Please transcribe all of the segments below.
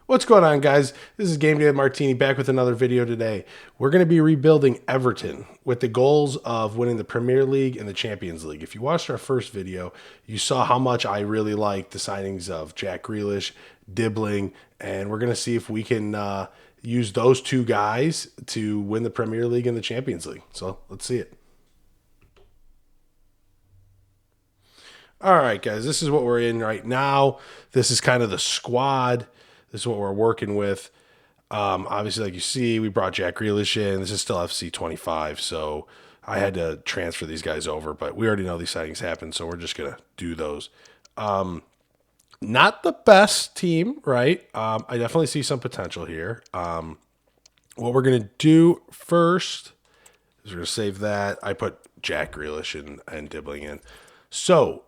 What's going on, guys? This is Game Day with Martini back with another video today. We're going to be rebuilding Everton with the goals of winning the Premier League and the Champions League. If you watched our first video, you saw how much I really liked the signings of Jack Grealish, Dibbling, and we're going to see if we can use those two guys to win the Premier League and the Champions League. So let's see it. All right, guys, this is what we're in right now. This is kind of the squad. This is what we're working with. Obviously, like you see, we brought Jack Grealish in. This is still FC 25, so I had to transfer these guys over, but we already know these signings happen, so we're just going to do those. Not the best team, right? I definitely see some potential here. What we're going to do first is we're going to save that. I put Jack Grealish and Dibbling in. So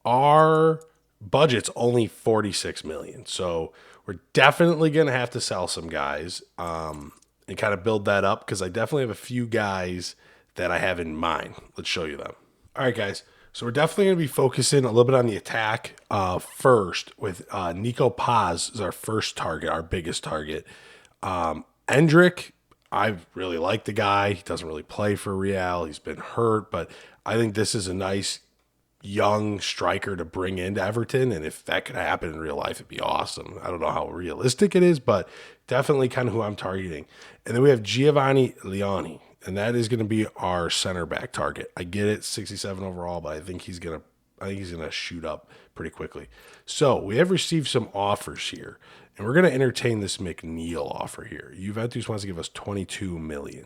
our budget's only 46 million. So we're definitely going to have to sell some guys and kind of build that up because I definitely have a few guys that I have in mind. Let's show you them. All right, guys. So we're definitely going to be focusing a little bit on the attack first with Nico Paz is our first target, our biggest target. Endrick, I really like the guy. He doesn't really play for Real. He's been hurt, but I think this is a nice young striker to bring into Everton, and if that could happen in real life, it'd be awesome. I don't know how realistic it is, but definitely kind of who I'm targeting. And then we have Giovanni Leoni, and that is going to be our center back target. I get it, 67 overall, but I think he's gonna shoot up pretty quickly. So we have received some offers here, and we're going to entertain this McNeil offer here. Juventus wants to give us 22 million.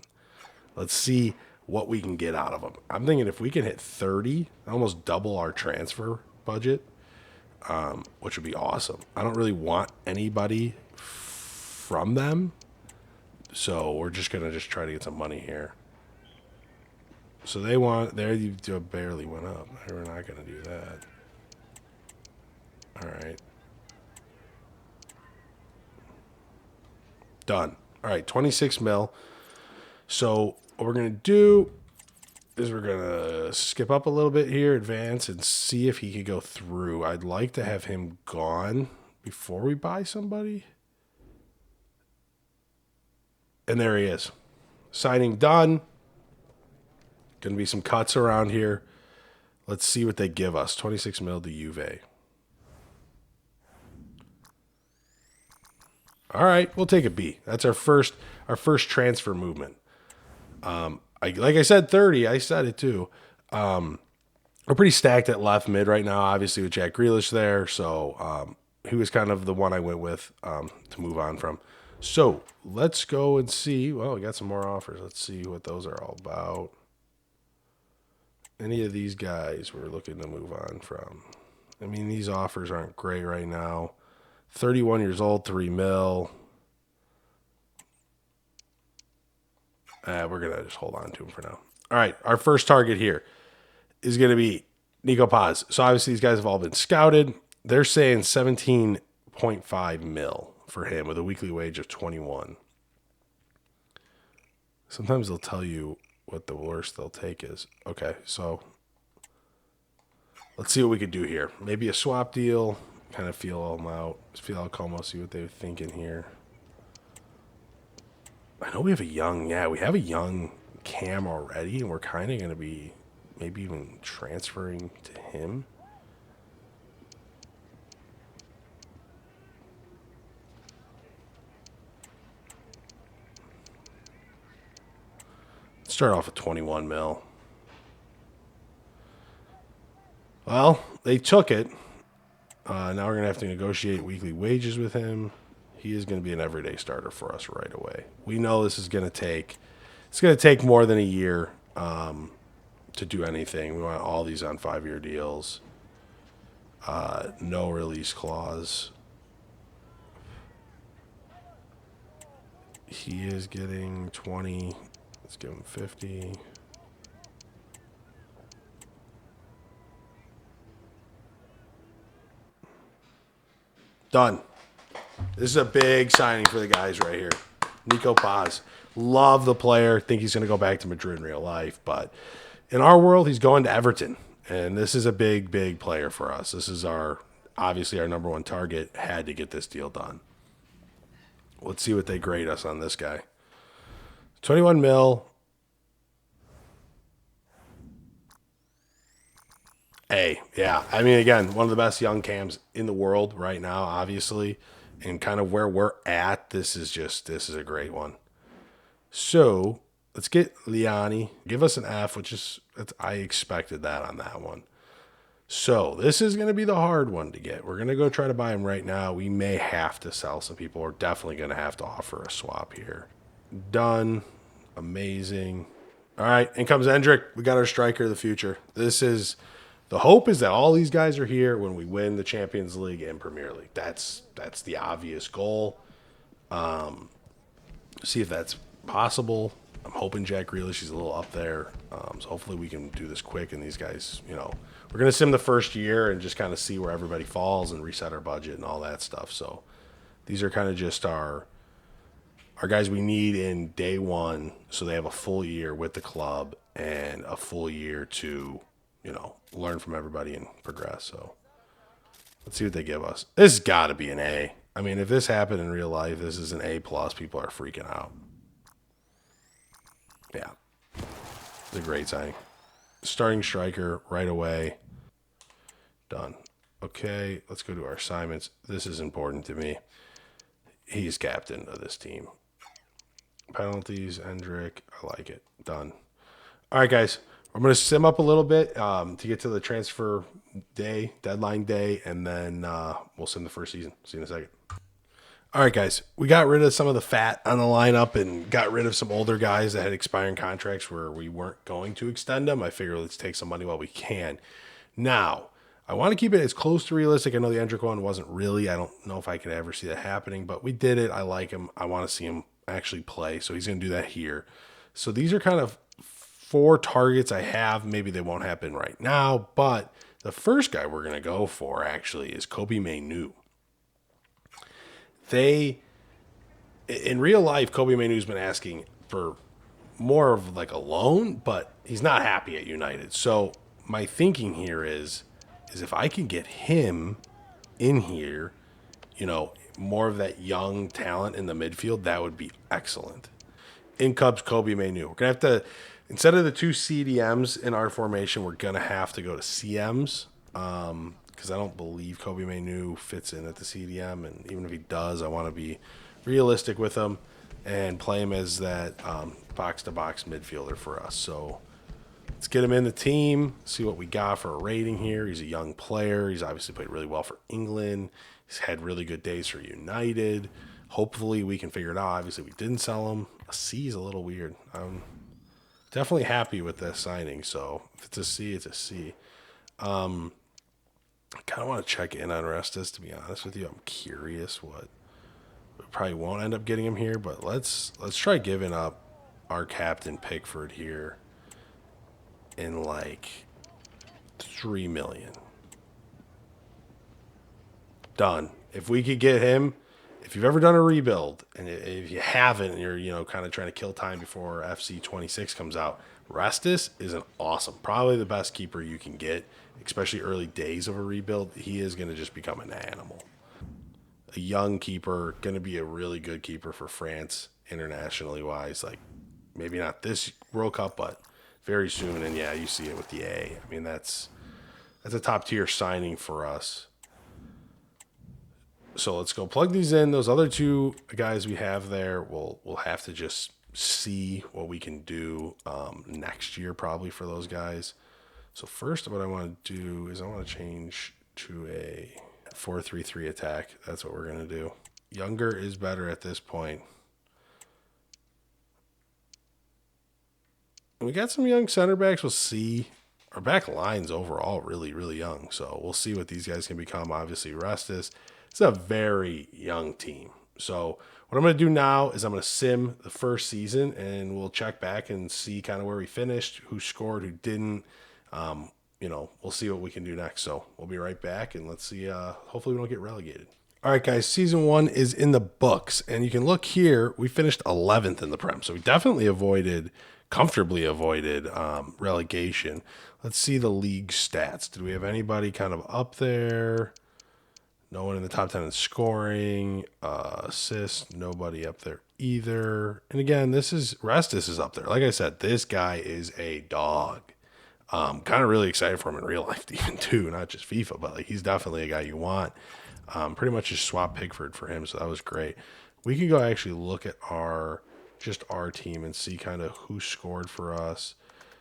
Let's see what we can get out of them. I'm thinking if we can hit 30, almost double our transfer budget, which would be awesome. I don't really want anybody from them, so we're just going to try to get some money here. So they barely went up. We're not going to do that. All right. Done. All right, 26 mil. So what we're going to do is we're going to skip up a little bit here, advance, and see if he could go through. I'd like to have him gone before we buy somebody. And there he is. Signing done. Going to be some cuts around here. Let's see what they give us. 26 mil to Juve. All right, we'll take a B. That's our first transfer movement. Like I said, 30. I said it too. We're pretty stacked at left mid right now, obviously with Jack Grealish there. So he was kind of the one I went with to move on from. So let's go and see. Well, we got some more offers. Let's see what those are all about. Any of these guys we're looking to move on from. I mean, these offers aren't great right now. 31 years old, 3 mil. We're going to just hold on to him for now. All right, our first target here is going to be Nico Paz. So obviously these guys have all been scouted. They're saying 17.5 mil for him with a weekly wage of 21. Sometimes they'll tell you what the worst they'll take is. Okay, so let's see what we could do here. Maybe a swap deal. Kind of feel them out. Feel out Como, see what they're thinking here. I know we have a young Cam already, and we're kind of going to be maybe even transferring to him. Let's start off with 21 mil. Well, they took it. Now we're going to have to negotiate weekly wages with him. He is going to be an everyday starter for us right away. We know this is going to take more than a year to do anything. We want all these on 5-year deals. No release clause. He is getting 20. Let's give him 50. Done. This is a big signing for the guys right here. Nico Paz. Love the player. Think he's going to go back to Madrid in real life. But in our world, he's going to Everton. And this is a big, big player for us. This is obviously our number one target. Had to get this deal done. Let's see what they grade us on this guy. 21 mil. A. Yeah. I mean, again, one of the best young cams in the world right now, obviously. And kind of where we're at, this is a great one. So let's get Liani. Give us an F, which is, I expected that on that one. So this is going to be the hard one to get. We're going to go try to buy him right now. We may have to sell some people. We're definitely going to have to offer a swap here. Done. Amazing. All right, in comes Hendrick. We got our striker of the future. This is the hope is that all these guys are here when we win the Champions League and Premier League. That's the obvious goal. See if that's possible. I'm hoping Jack Grealish is a little up there. So hopefully we can do this quick. And these guys, we're going to sim the first year and just kind of see where everybody falls and reset our budget and all that stuff. So these are kind of just our guys we need in day one, so they have a full year with the club and a full year to, learn from everybody and progress. So let's see what they give us. This has got to be an A. I mean, if this happened in real life, this is an A plus. People are freaking out. Yeah, it's a great signing. Starting striker right away. Done. Okay, let's go to our assignments. This is important to me. He's captain of this team. Penalties, Hendrick. I like it. Done. All right, guys. I'm going to sim up a little bit to get to the transfer day, deadline day, and then we'll sim the first season. See you in a second. All right, guys. We got rid of some of the fat on the lineup and got rid of some older guys that had expiring contracts where we weren't going to extend them. I figure let's take some money while we can. Now, I want to keep it as close to realistic. I know the Hendrick one wasn't really. I don't know if I could ever see that happening, but we did it. I like him. I want to see him actually play, so he's going to do that here. So these are kind of 4 targets I have. Maybe they won't happen right now, but the first guy we're going to go for actually is Kobe Mainoo. In real life, Kobe Mainoo's been asking for more of like a loan, but he's not happy at United. So my thinking here is if I can get him in here, more of that young talent in the midfield, that would be excellent. In comes Kobe Mainoo. We're going to have to, instead of the 2 CDMs in our formation, we're going to have to go to CMs because I don't believe Kobe Mainoo fits in at the CDM. And even if he does, I want to be realistic with him and play him as that box-to-box midfielder for us. So let's get him in the team, see what we got for a rating here. He's a young player. He's obviously played really well for England. He's had really good days for United. Hopefully we can figure it out. Obviously we didn't sell him. A C is a little weird. I'm definitely happy with this signing. So if it's a C, it's a C. I kind of want to check in on Restus, to be honest with you. I'm curious what. We probably won't end up getting him here, but let's try giving up our captain Pickford here in like 3 million. Done. If we could get him, if you've ever done a rebuild, and if you haven't, and you're kind of trying to kill time before FC 26 comes out, Restus is an awesome, probably the best keeper you can get, especially early days of a rebuild. He is going to just become an animal. A young keeper, going to be a really good keeper for France internationally wise. Like maybe not this World Cup, but very soon. And yeah, you see it with the A. I mean, that's a top tier signing for us. So let's go plug these in. Those other 2 guys we have there, we'll have to just see what we can do next year probably for those guys. So first, what I want to do is I want to change to a 4-3-3 attack. That's what we're going to do. Younger is better at this point. We got some young center backs. We'll see. Our back line's overall really, really young. So we'll see what these guys can become. Obviously, Restus. It's a very young team. So what I'm going to do now is I'm going to sim the first season, and we'll check back and see kind of where we finished, who scored, who didn't. We'll see what we can do next. So we'll be right back, and let's see. Hopefully we don't get relegated. All right, guys, season 1 is in the books, and you can look here. We finished 11th in the Prem, so we definitely comfortably avoided relegation. Let's see the league stats. Did we have anybody kind of up there? No one in the top 10 in scoring. Assists, nobody up there either. And again, Restus is up there. Like I said, this guy is a dog. Kind of really excited for him in real life, even too, not just FIFA, but like he's definitely a guy you want. Pretty much just swap Pickford for him, so that was great. We can go actually look at our team and see kind of who scored for us.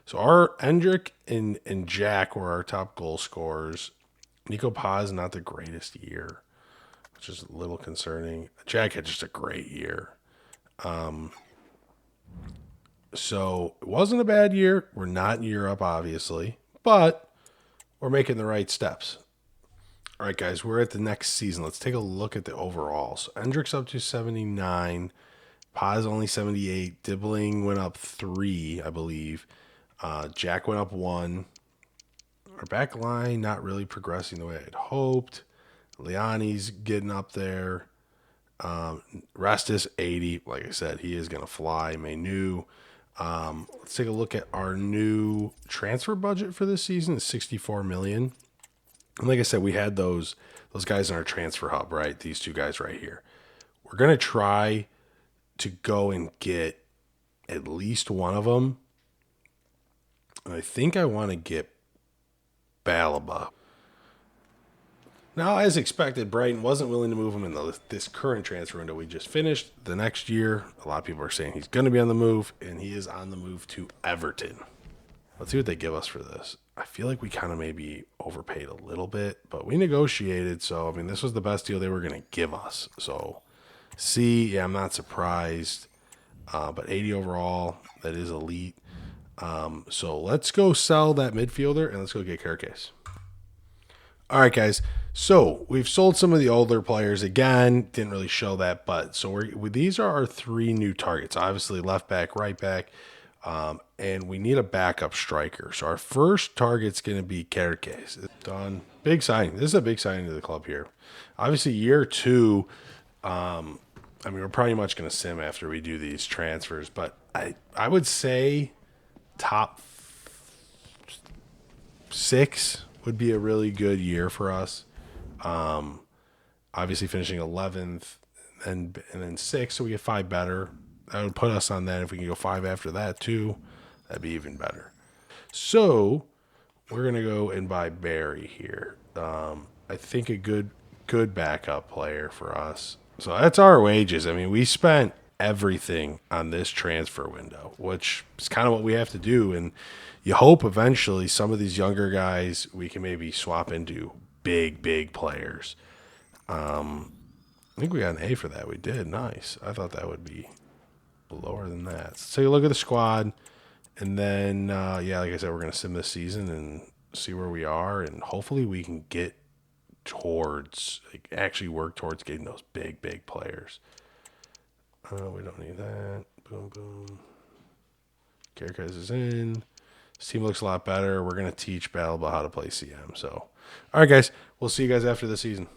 So our Endrick and Jack were our top goal scorers. Nico Paz not the greatest year, which is a little concerning. Jack had just a great year. So it wasn't a bad year. We're not in Europe, obviously, but we're making the right steps. All right, guys, we're at the next season. Let's take a look at the overall. So Endrick's up to 79. Paz only 78. Dibbling went up 3, I believe. Jack went up 1. Our back line not really progressing the way I'd hoped. Leone's getting up there. Restus 80. Like I said, he is going to fly. Menu. Let's take a look at our new transfer budget for this season. It's 64 million. And like I said, we had those guys in our transfer hub, right? These two guys right here. We're going to try to go and get at least one of them. And I think I want to get Balaba. Now, as expected, Brighton wasn't willing to move him in this current transfer window we just finished. The next year, a lot of people are saying he's going to be on the move, and he is on the move to Everton. Let's see what they give us for this. I feel like we kind of maybe overpaid a little bit, but we negotiated. So, I mean, this was the best deal they were going to give us. So, yeah, I'm not surprised. But 80 overall, that is elite. So let's go sell that midfielder and let's go get Kirkcase. All right, guys. So we've sold some of the older players again. Didn't really show that, but so these are our 3 new targets. Obviously, left back, right back, and we need a backup striker. So our first target's going to be Kirkcase. It's done. Big signing. This is a big signing to the club here. Obviously, year 2. I mean, we're pretty much going to sim after we do these transfers, but I would say top 6 would be a really good year for us. Obviously finishing 11th and then 6th, so we get 5 better. That would put us on that. If we can go 5 after that too, that'd be even better. So we're gonna go and buy Barry here. I think a good backup player for us. So that's our wages. I mean, we spent everything on this transfer window, which is kind of what we have to do. And you hope eventually some of these younger guys we can maybe swap into big players. I think we got an A for that. We did. Nice. I thought that would be lower than that. So take a look at the squad. And then, yeah, like I said, we're going to sim this season and see where we are. And hopefully we can get towards, like, actually work towards getting those big players. We don't need that. Boom. Kirkcase is in. This team looks a lot better. We're going to teach Balaba how to play CM. So, all right, guys. We'll see you guys after the season.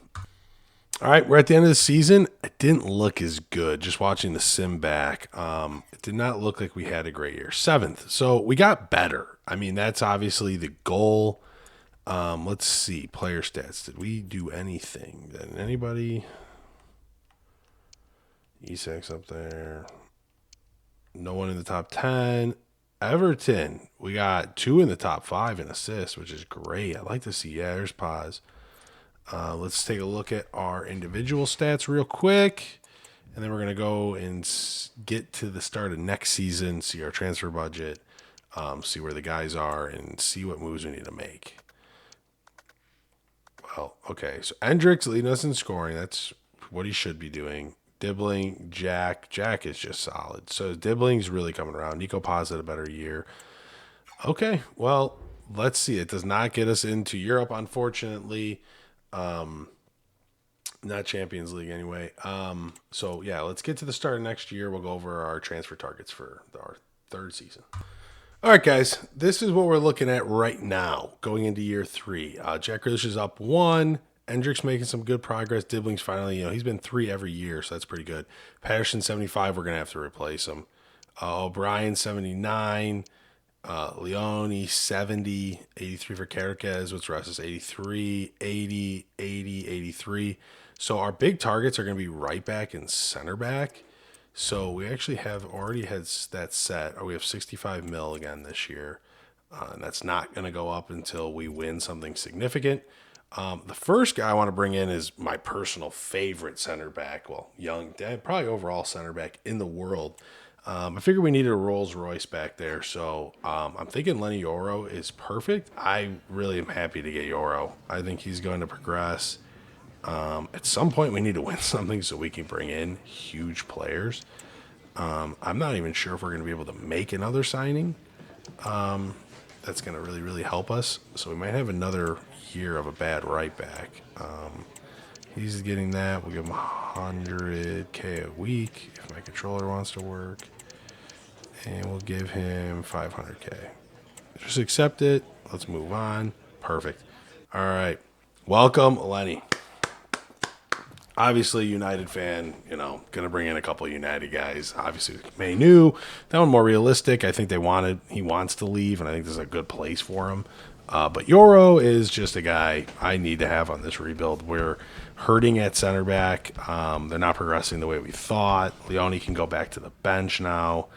All right, we're at the end of the season. It didn't look as good. Just watching the sim back, it did not look like we had a great year. 7th. So we got better. I mean, that's obviously the goal. Let's see. Player stats. Did we do anything? Did anybody? E6 up there. No one in the top 10. Everton. We got 2 in the top 5 in assists, which is great. I like to see. Yeah, there's Paz. Let's take a look at our individual stats real quick. And then we're going to go and get to the start of next season, see our transfer budget, see where the guys are, and see what moves we need to make. Well, okay. So Endrick's leading us in scoring. That's what he should be doing. Dibbling, Jack. Jack is just solid. So Dibbling's really coming around. Nico Paz had a better year. Okay, well, let's see. It does not get us into Europe, unfortunately. Not Champions League anyway. So yeah, let's get to the start of next year. We'll go over our transfer targets for our 3rd season. All right, guys, this is what we're looking at right now going into year 3. Jack Grealish is up 1. Endrick's making some good progress. Dibbling's finally, he's been 3 every year, so that's pretty good. Patterson 75, we're gonna have to replace him. O'Brien 79. Leone, 70, 83 for Caracas. What's Russ's 83, 80, 80, 83. So our big targets are going to be right back and center back. So we actually have already had that set. Or we have 65 mil again this year. And that's not going to go up until we win something significant. The first guy I want to bring in is my personal favorite center back. Well, young, probably overall center back in the world. I figured we needed a Rolls Royce back there, so I'm thinking Lenny Yoro is perfect. I really am happy to get Yoro. I think he's going to progress. At some point, we need to win something so we can bring in huge players. I'm not even sure if we're going to be able to make another signing. That's going to really, really help us. So we might have another year of a bad right back. He's getting that. We'll give him 100K a week if my controller wants to work. And we'll give him 500K. Just accept it. Let's move on. Perfect. All right. Welcome, Lenny. Obviously, United fan, going to bring in a couple of United guys. Obviously, Mainu, that one more realistic. I think he wants to leave, and I think this is a good place for him. But Yoro is just a guy I need to have on this rebuild. We're hurting at center back. They're not progressing the way we thought. Leone can go back to the bench now.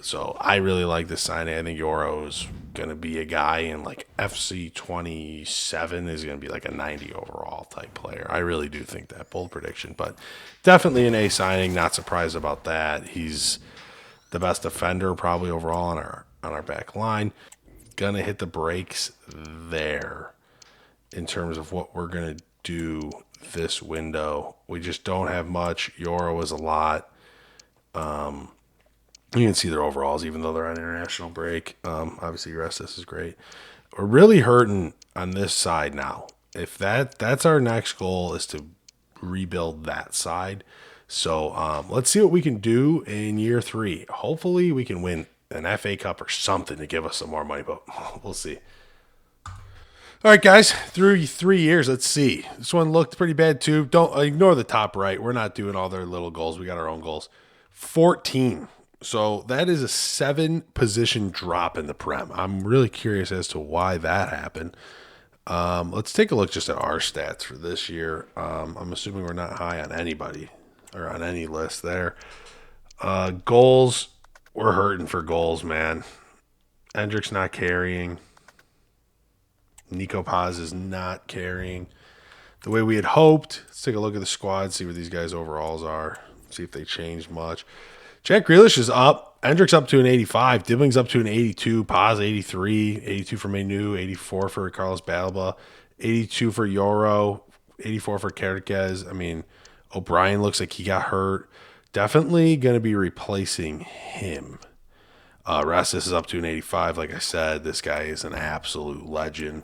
So I really like this signing. I think Yoro's going to be a guy in like FC 27 is going to be like a 90 overall type player. I really do think that. Bold prediction, but definitely an A signing. Not surprised about that. He's the best defender probably overall on our back line. Gonna hit the brakes there in terms of what we're gonna do this window. We just don't have much. Yoro is a lot. You can see their overalls, even though they're on international break. Obviously, Restus is great. We're really hurting on this side now. If that's our next goal is to rebuild that side. So let's see what we can do in year 3. Hopefully, we can win an FA Cup or something to give us some more money, but we'll see. All right, guys, through 3 years, let's see. This one looked pretty bad too. Don't ignore the top right. We're not doing all their little goals. We got our own goals. 14. So that is a 7-position drop in the Prem. I'm really curious as to why that happened. Let's take a look just at our stats for this year. I'm assuming we're not high on anybody or on any list there. Goals, we're hurting for goals, man. Hendrick's not carrying. Nico Paz is not carrying the way we had hoped. Let's take a look at the squad, see where these guys' overalls are, see if they changed much. Jack Grealish is up. Hendrick's up to an 85. Dibbling's up to an 82. Paz 83. 82 for Mainu. 84 for Carlos Balba. 82 for Yoro. 84 for Caracas. I mean, O'Brien looks like he got hurt. Definitely going to be replacing him. Restus is up to an 85. Like I said, this guy is an absolute legend.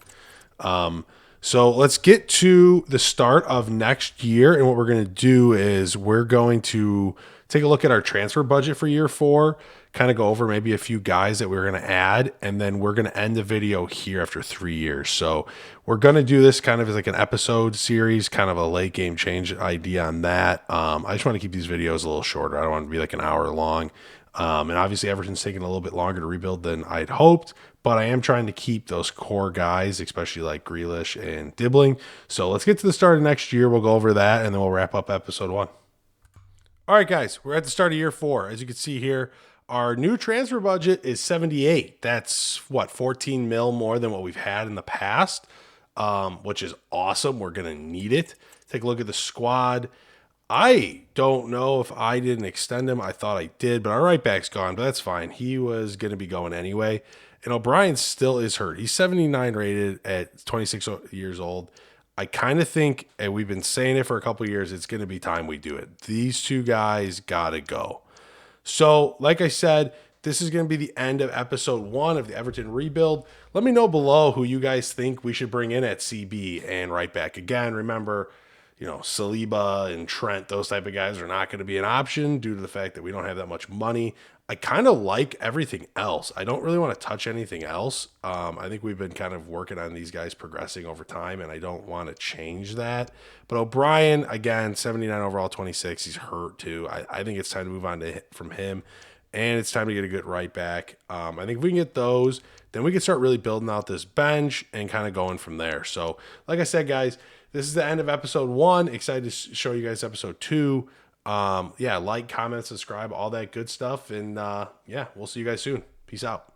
So let's get to the start of next year. And what we're going to do is we're going to take a look at our transfer budget for year 4, kind of go over maybe a few guys that we're going to add, and then we're going to end the video here after 3 years. So we're going to do this kind of as like an episode series, kind of a late game change idea on that. I just want to keep these videos a little shorter. I don't want to be like an hour long. And obviously Everton's taking a little bit longer to rebuild than I'd hoped, but I am trying to keep those core guys, especially like Grealish and Dibbling. So let's get to the start of next year. We'll go over that, and then we'll wrap up episode 1. All right, guys, we're at the start of year 4. As you can see here, our new transfer budget is 78. That's 14 mil more than what we've had in the past, which is awesome. We're going to need it. Take a look at the squad. I don't know if I didn't extend him. I thought I did, but our right back's gone, but that's fine. He was going to be going anyway. And O'Brien still is hurt. He's 79 rated at 26 years old. I kind of think, and we've been saying it for a couple of years, it's going to be time we do it. These 2 guys got to go. So, like I said, this is going to be the end of episode 1 of the Everton rebuild. Let me know below who you guys think we should bring in at CB and right back. Again, remember, Saliba and Trent, those type of guys are not going to be an option due to the fact that we don't have that much money. I kind of like everything else. I don't really want to touch anything else. I think we've been kind of working on these guys progressing over time, and I don't want to change that. But O'Brien, again, 79 overall, 26. He's hurt too. I think it's time to move on from him. and it's time to get a good right back. I think if we can get those, then we can start really building out this bench and kind of going from there. So, like I said, guys, this is the end of episode 1. Excited to show you guys episode 2. Yeah, like, comment, subscribe, all that good stuff. And yeah, we'll see you guys soon. Peace out.